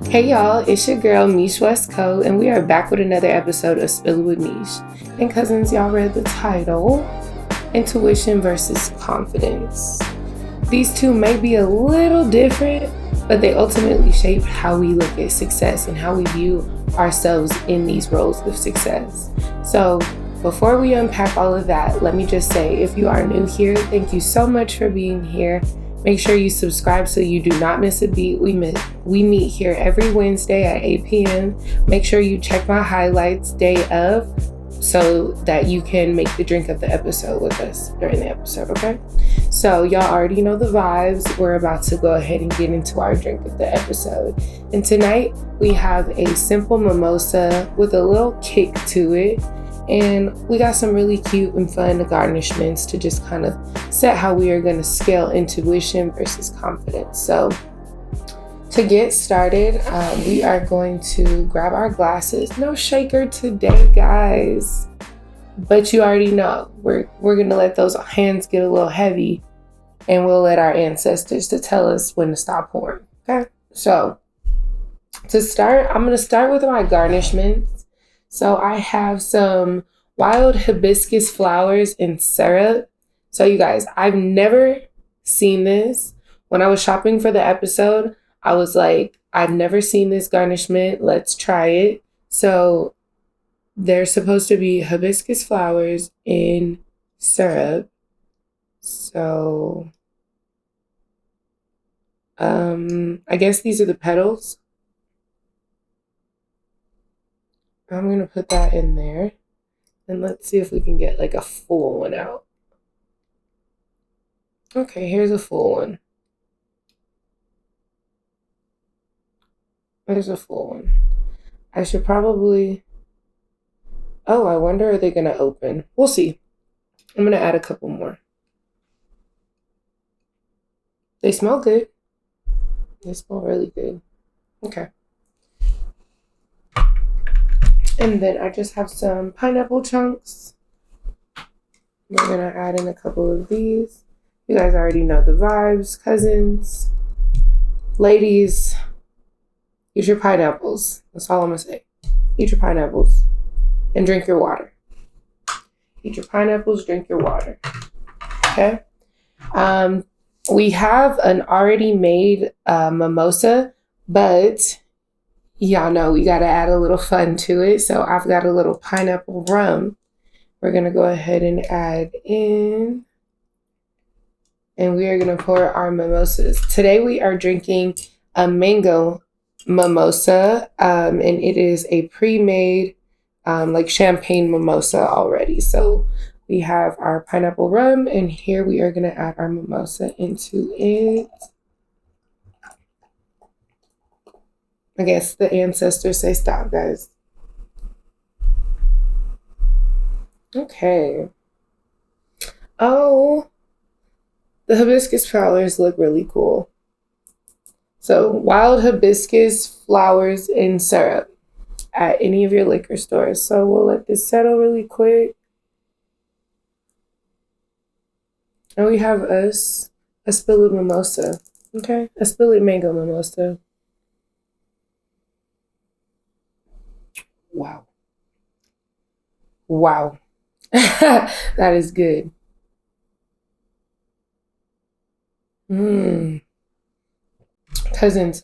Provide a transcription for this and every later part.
Hey y'all, it's your girl Meesh Westco, and we are back with another episode of Spill It with Meesh. And cousins, y'all read the title, Intuition versus Confidence. These two may be a little different, but they ultimately shape how we look at success and how we view ourselves in these roles of success. So before we unpack all of that, let me just say, if you are new here, thank you so much for being here. Make sure you subscribe so you do not miss a beat. We meet here every Wednesday at 8 p.m. Make sure you check my highlights day of so that you can make the drink of the episode with us during the episode, okay? So y'all already know the vibes. We're about to go ahead and get into our drink of the episode. And tonight we have a simple mimosa with a little kick to it. And we got some really cute and fun garnishments to just kind of set how we are going to scale intuition versus confidence. So to get started, we are going to grab our glasses. No shaker today, guys. But you already know, we're going to let those hands get a little heavy, and we'll let our ancestors to tell us when to stop pouring. Okay? So to start, I'm going to start with my garnishments. So I have some wild hibiscus flowers in syrup. So you guys, I've never seen this. When I was shopping for the episode, I was like, I've never seen this garnishment. Let's try it. So there's supposed to be hibiscus flowers in syrup. So I guess these are the petals. I'm going to put that in there. And let's see if we can get like a full one out. Okay, here's a full one. There's a full one. I should probably... Oh, I wonder, are they going to open? We'll see. I'm going to add a couple more. They smell good. They smell really good. Okay. And then I just have some pineapple chunks. We're going to add in a couple of these. You guys already know the vibes, cousins. Ladies, eat your pineapples. That's all I'm going to say. Eat your pineapples and drink your water. Eat your pineapples, drink your water. Okay? We have an already made mimosa, but... y'all know we got to add a little fun to it. So I've got a little pineapple rum. We're going to go ahead and add in. And we are going to pour our mimosas. Today we are drinking a mango mimosa. And it is a pre-made like champagne mimosa already. So we have our pineapple rum. And here we are going to add our mimosa into it. I guess the ancestors say stop, guys. Okay. Oh, the hibiscus flowers look really cool. So wild hibiscus flowers in syrup at any of your liquor stores. So we'll let this settle really quick. And we have us a Spilled mimosa. Okay, a Spilled mango mimosa. Wow. Wow. That is good. Cousins,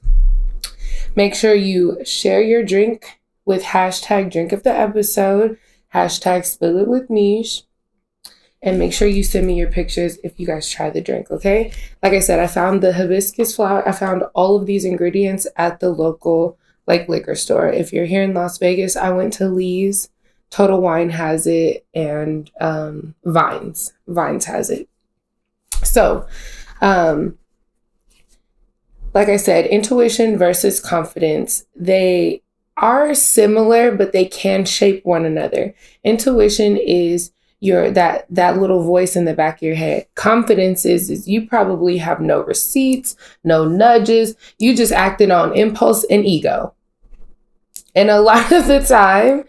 make sure you share your drink with hashtag drink of the episode, hashtag SpillitwithMeesh, and make sure you send me your pictures if you guys try the drink, okay? Like I said, I found the hibiscus flower. I found all of these ingredients at the local liquor store. If you're here in Las Vegas, I went to Lee's. Total Wine has it, and Vines has it. So, like I said, intuition versus confidence, they are similar, but they can shape one another. Intuition is that little voice in the back of your head. Confidence is you probably have no receipts, no nudges. You just acted on impulse and ego. And a lot of the time,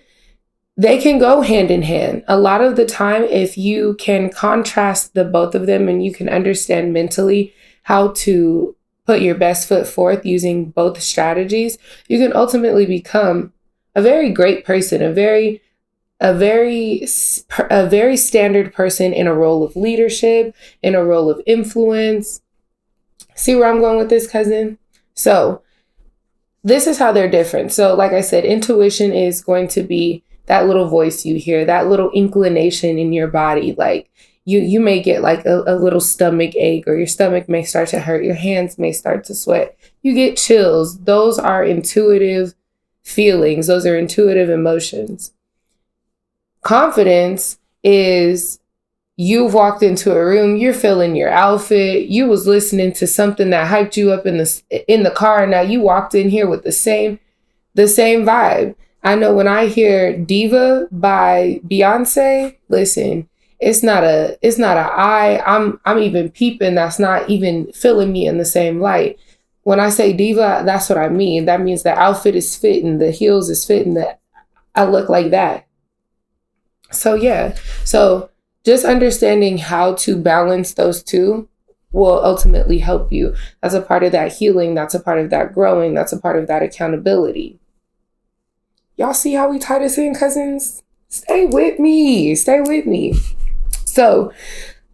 they can go hand in hand. A lot of the time, if you can contrast the both of them and you can understand mentally how to put your best foot forth using both strategies, you can ultimately become a very great person, a very standard person in a role of leadership, in a role of influence. See where I'm going with this, cousin? So this is how they're different. So like I said, intuition is going to be that little voice you hear, that little inclination in your body. Like you may get like a little stomach ache, or your stomach may start to hurt. Your hands may start to sweat. You get chills. Those are intuitive feelings. Those are intuitive emotions. Confidence is you've walked into a room, you're feeling your outfit, you was listening to something that hyped you up in the car, and now you walked in here with the same vibe. I know when I hear Diva by Beyonce, listen, it's not I'm even peeping, that's not even feeling me in the same light. When I say diva, that's what I mean. That means the outfit is fitting, the heels is fitting, that I look like that. So yeah, so just understanding how to balance those two will ultimately help you. That's a part of that healing. That's a part of that growing. That's a part of that accountability. Y'all see how we tie this in, cousins? Stay with me. Stay with me. So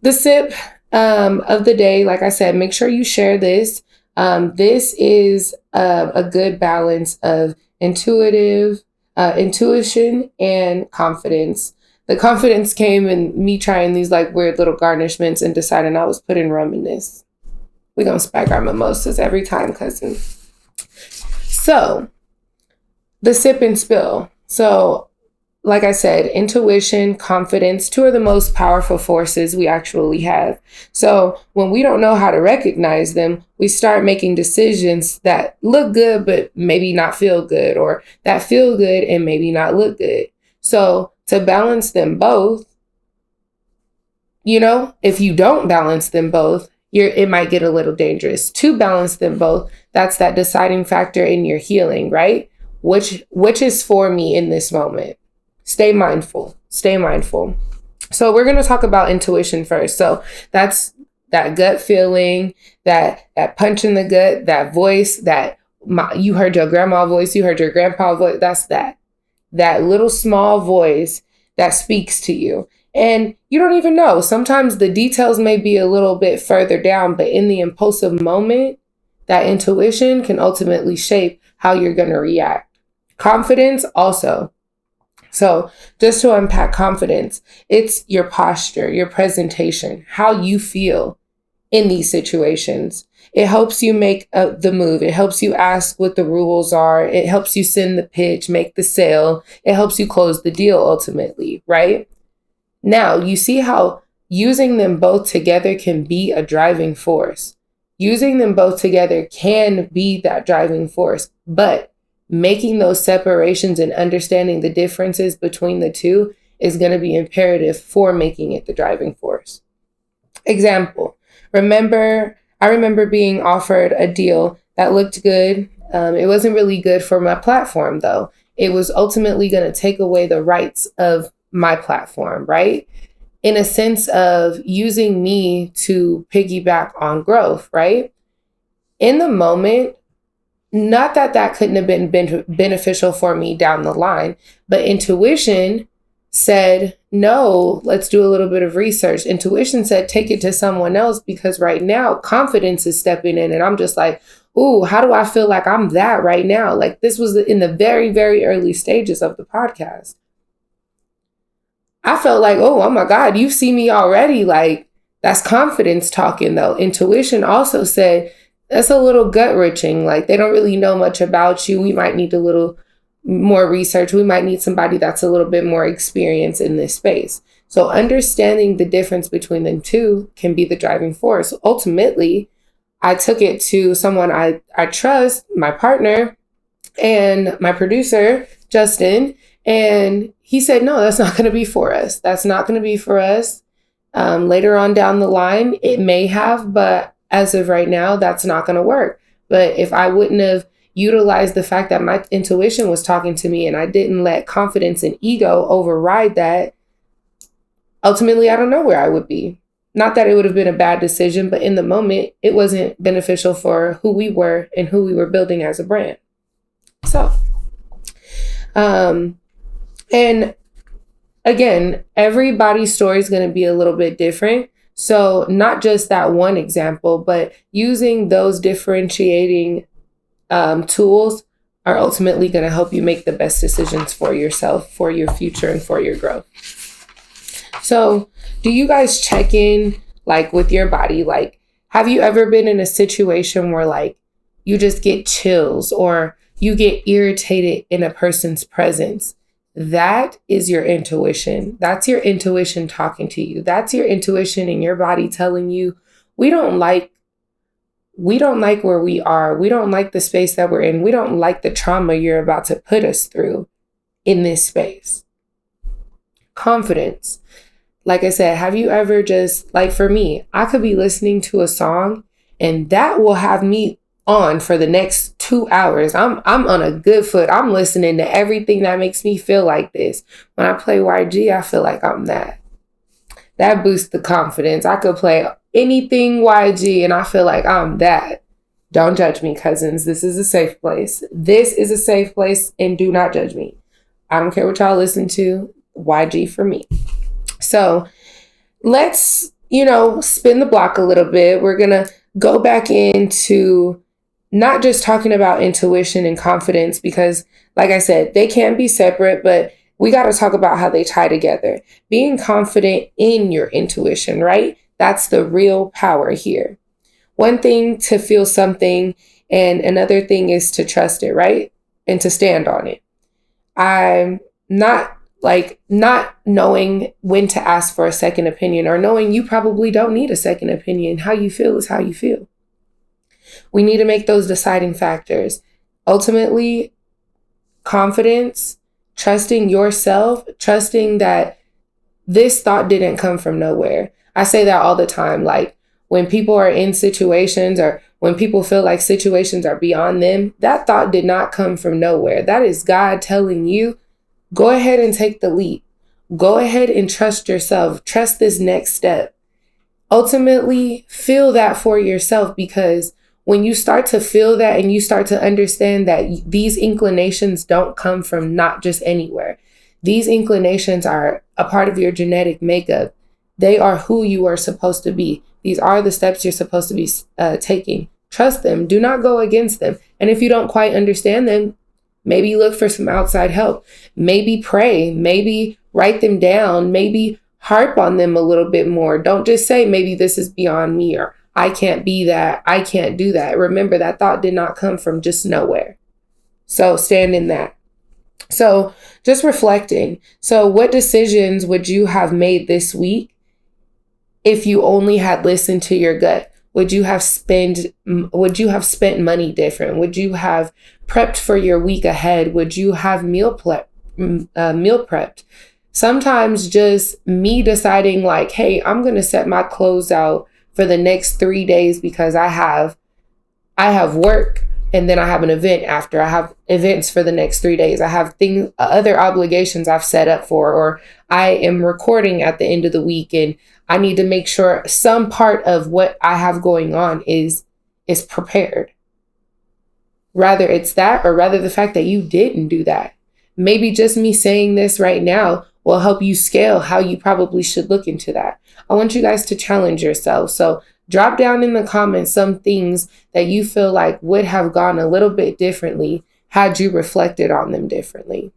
the sip of the day, like I said, make sure you share this. This is a good balance of intuition and confidence. The confidence came in me trying these like weird little garnishments and deciding I was putting rum in this. We're going to spike our mimosas every time, cousin. So the sip and spill. So like I said, intuition, confidence, two are the most powerful forces we actually have. So when we don't know how to recognize them, we start making decisions that look good, but maybe not feel good, or that feel good and maybe not look good. So to balance them both, if you don't balance them both, it might get a little dangerous. To balance them both, that's that deciding factor in your healing, right? Which is for me in this moment. Stay mindful. Stay mindful. So we're going to talk about intuition first. So that's that gut feeling, that punch in the gut, that voice, you heard your grandma voice, you heard your grandpa voice. That's that little small voice that speaks to you. And you don't even know. Sometimes the details may be a little bit further down, but in the impulsive moment, that intuition can ultimately shape how you're going to react. Confidence also. So just to unpack confidence, it's your posture, your presentation, how you feel in these situations. It helps you make the move. It helps you ask what the rules are. It helps you send the pitch, make the sale. It helps you close the deal ultimately, right? Now, you see how using them both together can be a driving force. Using them both together can be that driving force, but making those separations and understanding the differences between the two is going to be imperative for making it the driving force. Example, I remember being offered a deal that looked good. It wasn't really good for my platform, though. It was ultimately going to take away the rights of my platform, right? In a sense of using me to piggyback on growth, right? In the moment, not that couldn't have been beneficial for me down the line, but intuition said, no, let's do a little bit of research. Intuition said, take it to someone else, because right now confidence is stepping in. And I'm just like, ooh, how do I feel like I'm that right now? Like this was in the very, very early stages of the podcast. I felt like, oh my God, you see me already. Like that's confidence talking though. Intuition also said, that's a little gut wrenching. Like they don't really know much about you. We might need a little more research. We might need somebody that's a little bit more experienced in this space. So understanding the difference between the two can be the driving force. Ultimately, I took it to someone I trust, my partner and my producer, Justin, and he said, no, that's not going to be for us. That's not going to be for us. Later on down the line, it may have, but as of right now, that's not going to work. But if I wouldn't have utilized the fact that my intuition was talking to me and I didn't let confidence and ego override that, ultimately, I don't know where I would be. not that it would have been a bad decision, but in the moment, it wasn't beneficial for who we were and who we were building as a brand. So, and again, everybody's story is going to be a little bit different. So not just that one example, but using those differentiating tools are ultimately going to help you make the best decisions for yourself, for your future, and for your growth. So do you guys check in like with your body? Like, have you ever been in a situation where like you just get chills or you get irritated in a person's presence? That is your intuition. That's your intuition talking to you. That's your intuition in your body telling you, we don't like where we are. We don't like the space that we're in. We don't like the trauma you're about to put us through in this space. Confidence. Like I said, have you ever just, like for me, I could be listening to a song and that will have me on for the next 2 hours. I'm on a good foot. I'm listening to everything that makes me feel like this. When I play YG, I feel like I'm that. That boosts the confidence. I could play anything YG and I feel like I'm that. Don't judge me, cousins. This is a safe place. This is a safe place and do not judge me. I don't care what y'all listen to. YG for me. So let's, spin the block a little bit. We're going to go back into not just talking about intuition and confidence, because like I said, they can be separate, but we got to talk about how they tie together. Being confident in your intuition, right? That's the real power here. One thing to feel something and another thing is to trust it, right? And to stand on it. I'm not knowing when to ask for a second opinion or knowing you probably don't need a second opinion. How you feel is how you feel. We need to make those deciding factors. Ultimately, confidence, trusting yourself, trusting that this thought didn't come from nowhere. I say that all the time. Like when people are in situations or when people feel like situations are beyond them, that thought did not come from nowhere. That is God telling you, go ahead and take the leap. Go ahead and trust yourself. Trust this next step. Ultimately, feel that for yourself, because when you start to feel that and you start to understand that these inclinations don't come from not just anywhere. These inclinations are a part of your genetic makeup. They are who you are supposed to be. These are the steps you're supposed to be taking. Trust them. Do not go against them. And if you don't quite understand them, maybe look for some outside help. Maybe pray. Maybe write them down. Maybe harp on them a little bit more. Don't just say, maybe this is beyond me, or I can't be that. I can't do that. Remember, that thought did not come from just nowhere. So stand in that. So just reflecting. So what decisions would you have made this week if you only had listened to your gut? Would you have spent money different? Would you have prepped for your week ahead? Would you have meal prepped? Sometimes just me deciding like, hey, I'm going to set my clothes out for the next 3 days because I have work and then I have an event after. I have events for the next 3 days. I have other obligations I've set up for, or I am recording at the end of the week and I need to make sure some part of what I have going on is prepared. Rather it's that, or rather the fact that you didn't do that. Maybe just me saying this right now will help you scale how you probably should look into that. I want you guys to challenge yourselves. So drop down in the comments some things that you feel like would have gone a little bit differently had you reflected on them differently.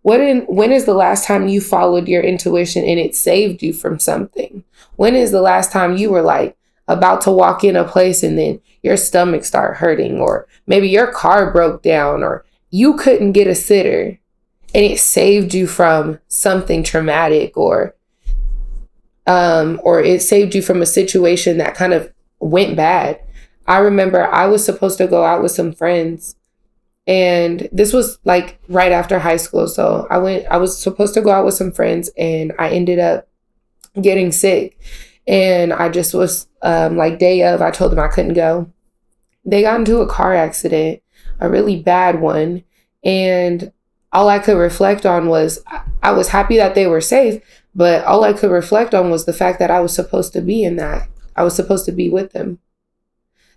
When is the last time you followed your intuition and it saved you from something? When is the last time you were like about to walk in a place and then your stomach started hurting, or maybe your car broke down, or you couldn't get a sitter and it saved you from something traumatic, or it saved you from a situation that kind of went bad? I remember I was supposed to go out with some friends, and this was like right after high school. So I was supposed to go out with some friends and I ended up getting sick, and I just was like day of, I told them I couldn't go. They got into a car accident, a really bad one. And all I could reflect on was I was happy that they were safe, But all I could reflect on was the fact that I was supposed to be in that. I was supposed to be with him.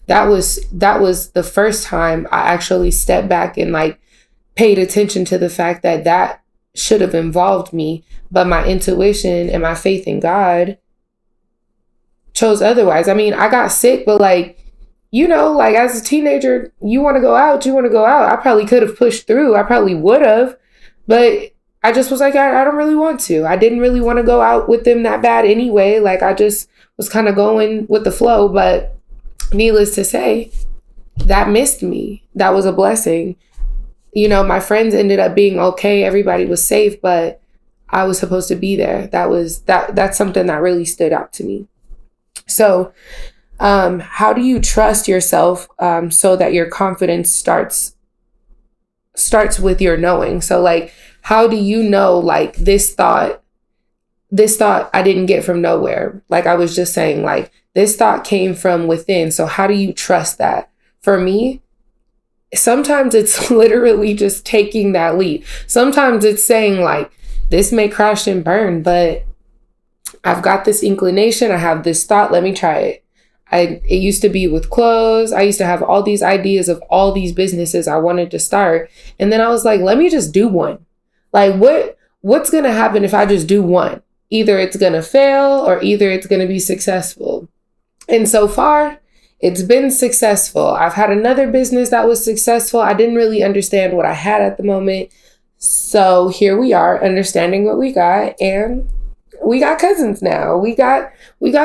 That was the first time I actually stepped back and like paid attention to the fact that that should have involved me, but my intuition and my faith in God chose otherwise. I mean, I got sick, but like, you know, like as a teenager, you want to go out. I probably could have pushed through. I probably would have, but I just was like, I don't really want to. I didn't really want to go out with them that bad anyway. Like I just was kind of going with the flow, but needless to say, that missed me. That was a blessing. You know, my friends ended up being okay. Everybody was safe, but I was supposed to be there. That's something that really stood out to me. So, how do you trust yourself so that your confidence starts with your knowing? So like, how do you know, like this thought I didn't get from nowhere? Like I was just saying, like this thought came from within. So how do you trust that? For me, sometimes it's literally just taking that leap. Sometimes it's saying like, this may crash and burn, but I've got this inclination. I have this thought. Let me try it. It used to be with clothes. I used to have all these ideas of all these businesses I wanted to start. And then I was like, let me just do one. Like what's going to happen if I just do one? Either it's going to fail or either it's going to be successful. And so far, it's been successful. I've had another business that was successful. I didn't really understand what I had at the moment. So here we are, understanding what we got, and we got cousins now. We got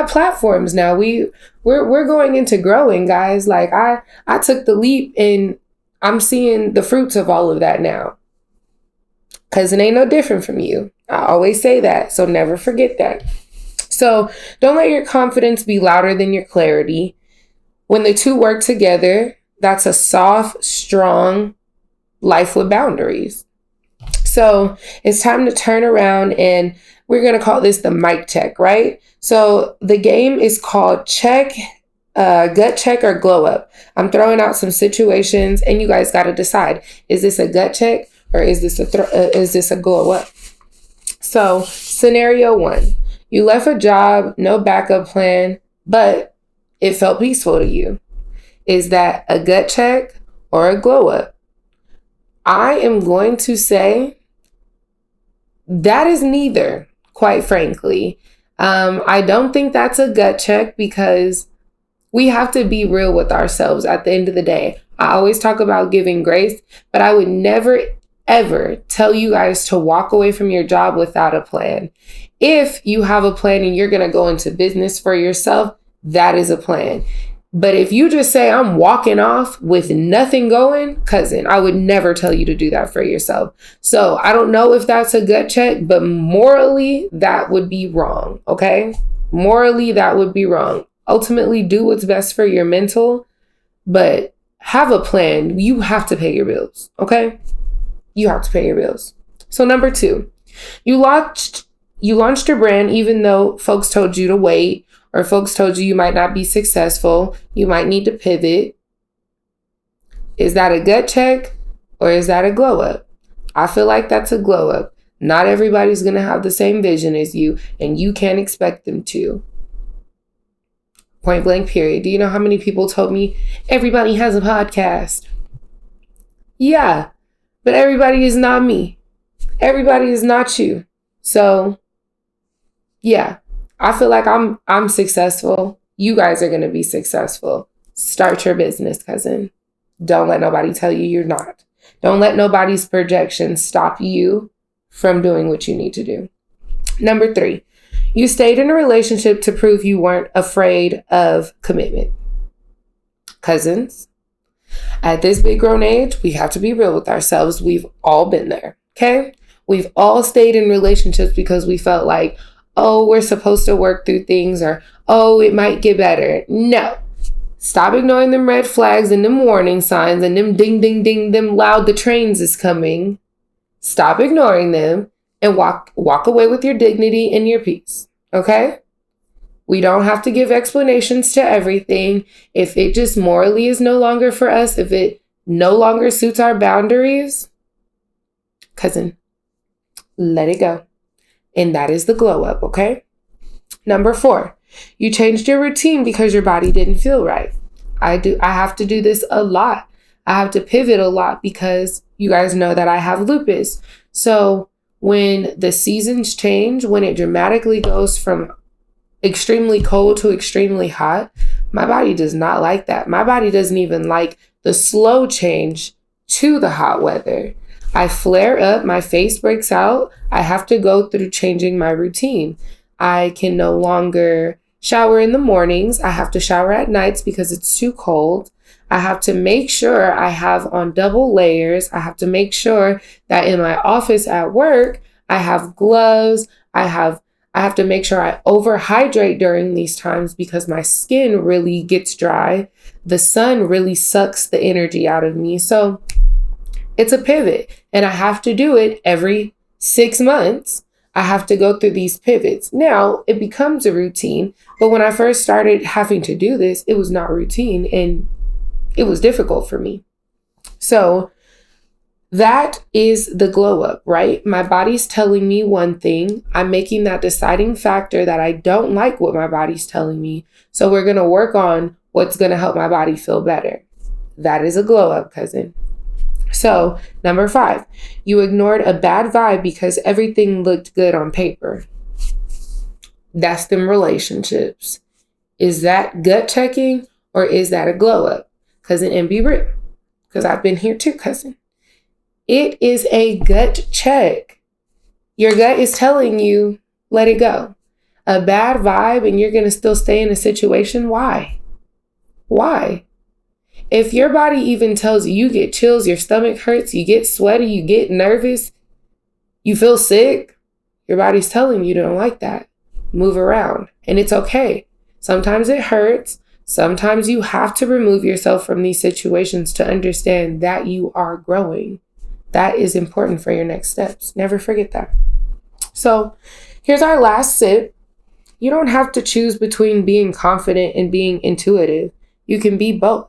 platforms now. We're going into growing, guys. Like I took the leap and I'm seeing the fruits of all of that now. Cousin ain't no different from you. I always say that, so never forget that. So don't let your confidence be louder than your clarity. When the two work together, that's a soft, strong life with boundaries. So it's time to turn around, and we're going to call this the mic check, right? So the game is called gut check or glow up. I'm throwing out some situations and you guys got to decide, is this a gut check or is this a glow up? So scenario 1, you left a job, no backup plan, but it felt peaceful to you. Is that a gut check or a glow up? I am going to say that is neither, quite frankly. I don't think that's a gut check because we have to be real with ourselves at the end of the day. I always talk about giving grace, but I would never, ever tell you guys to walk away from your job without a plan. If you have a plan and you're going to go into business for yourself, that is a plan. But if you just say, I'm walking off with nothing going, cousin, I would never tell you to do that for yourself. So I don't know if that's a gut check, but morally, that would be wrong. Okay? Morally, that would be wrong. Ultimately, do what's best for your mental, but have a plan. You have to pay your bills. Okay? You have to pay your bills. So number 2, you launched your brand even though folks told you to wait, or folks told you might not be successful. You might need to pivot. Is that a gut check or is that a glow up? I feel like that's a glow up. Not everybody's going to have the same vision as you, and you can't expect them to. Point blank period. Do you know how many people told me everybody has a podcast? Yeah, but everybody is not me. Everybody is not you. So yeah, I feel like I'm successful. You guys are going to be successful. Start your business, cousin. Don't let nobody tell you you're not. Don't let nobody's projections stop you from doing what you need to do. Number 3, you stayed in a relationship to prove you weren't afraid of commitment. Cousins, at this big grown age, we have to be real with ourselves. We've all been there, okay? We've all stayed in relationships because we felt like, oh, we're supposed to work through things, or, oh, it might get better. No. Stop ignoring them red flags and them warning signs and them ding, ding, ding, them loud, the trains is coming. Stop ignoring them and walk away with your dignity and your peace. Okay? We don't have to give explanations to everything. If it just morally is no longer for us, if it no longer suits our boundaries, cousin, let it go. And that is the glow up, okay? Number 4, you changed your routine because your body didn't feel right. I have to do this a lot. I have to pivot a lot because you guys know that I have lupus. So when the seasons change, when it dramatically goes from extremely cold to extremely hot, my body does not like that. My body doesn't even like the slow change to the hot weather. I flare up, my face breaks out. I have to go through changing my routine. I can no longer shower in the mornings. I have to shower at nights because it's too cold. I have to make sure I have on double layers. I have to make sure that in my office at work, I have gloves. I have to make sure I overhydrate during these times because my skin really gets dry. The sun really sucks the energy out of me. So it's a pivot, and I have to do it every 6 months. I have to go through these pivots. Now it becomes a routine, but when I first started having to do this, it was not routine and it was difficult for me. So that is the glow up, right? My body's telling me one thing. I'm making that deciding factor that I don't like what my body's telling me. So we're going to work on what's going to help my body feel better. That is a glow up, cousin. So number 5, you ignored a bad vibe because everything looked good on paper. That's them relationships. Is that gut checking or is that a glow up? Cousin, and be real, because I've been here too, cousin. It is a gut check. Your gut is telling you, let it go. A bad vibe and you're going to still stay in a situation. Why? Why? If your body even tells you, you get chills, your stomach hurts, you get sweaty, you get nervous, you feel sick, your body's telling you don't like that. Move around. And it's okay. Sometimes it hurts. Sometimes you have to remove yourself from these situations to understand that you are growing. That is important for your next steps. Never forget that. So here's our last sip. You don't have to choose between being confident and being intuitive. You can be both.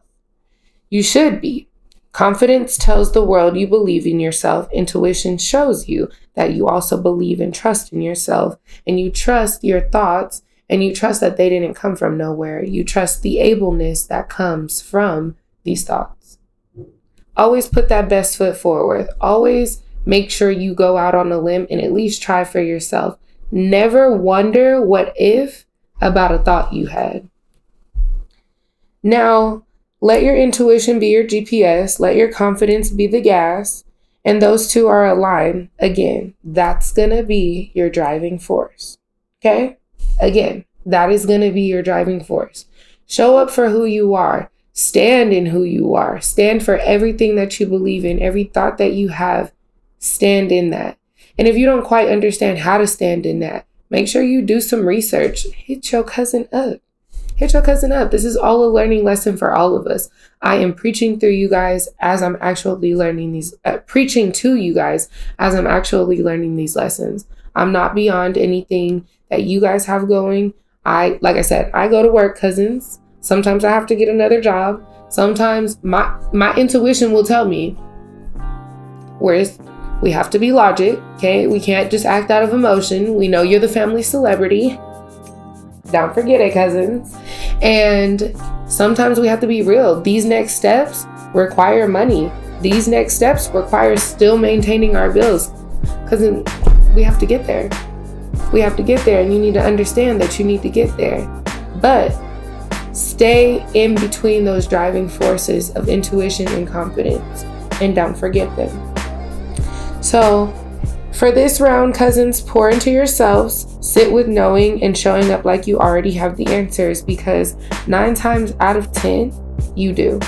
You should be. Confidence tells the world you believe in yourself. Intuition shows you that you also believe and trust in yourself, and you trust your thoughts, and you trust that they didn't come from nowhere. You trust the ableness that comes from these thoughts. Always put that best foot forward. Always make sure you go out on a limb and at least try for yourself. Never wonder what if about a thought you had. Now, let your intuition be your GPS. Let your confidence be the gas. And those two are aligned. Again, that's going to be your driving force. Okay? Again, that is going to be your driving force. Show up for who you are. Stand in who you are. Stand for everything that you believe in. Every thought that you have, stand in that. And if you don't quite understand how to stand in that, make sure you do some research. Hit your cousin up. Hit your cousin up. This is all a learning lesson for all of us. I am preaching through you guys as I'm actually learning these, preaching to you guys as I'm actually learning these lessons. I'm not beyond anything that you guys have going. Like I said, I go to work, cousins. Sometimes I have to get another job. Sometimes my intuition will tell me, whereas we have to be logic, okay? We can't just act out of emotion. We know you're the family celebrity. Don't forget it, cousins. And sometimes we have to be real. These next steps require money. These next steps require still maintaining our bills. Cousin, we have to get there. We have to get there, and you need to understand that you need to get there. But stay in between those driving forces of intuition and confidence, and don't forget them. So for this round, cousins, pour into yourselves, sit with knowing and showing up like you already have the answers, because 9 times out of 10, you do.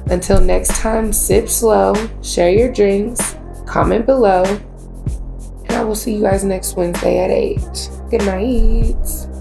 Until next time, sip slow, share your drinks, comment below, and I will see you guys next Wednesday at 8. Good night.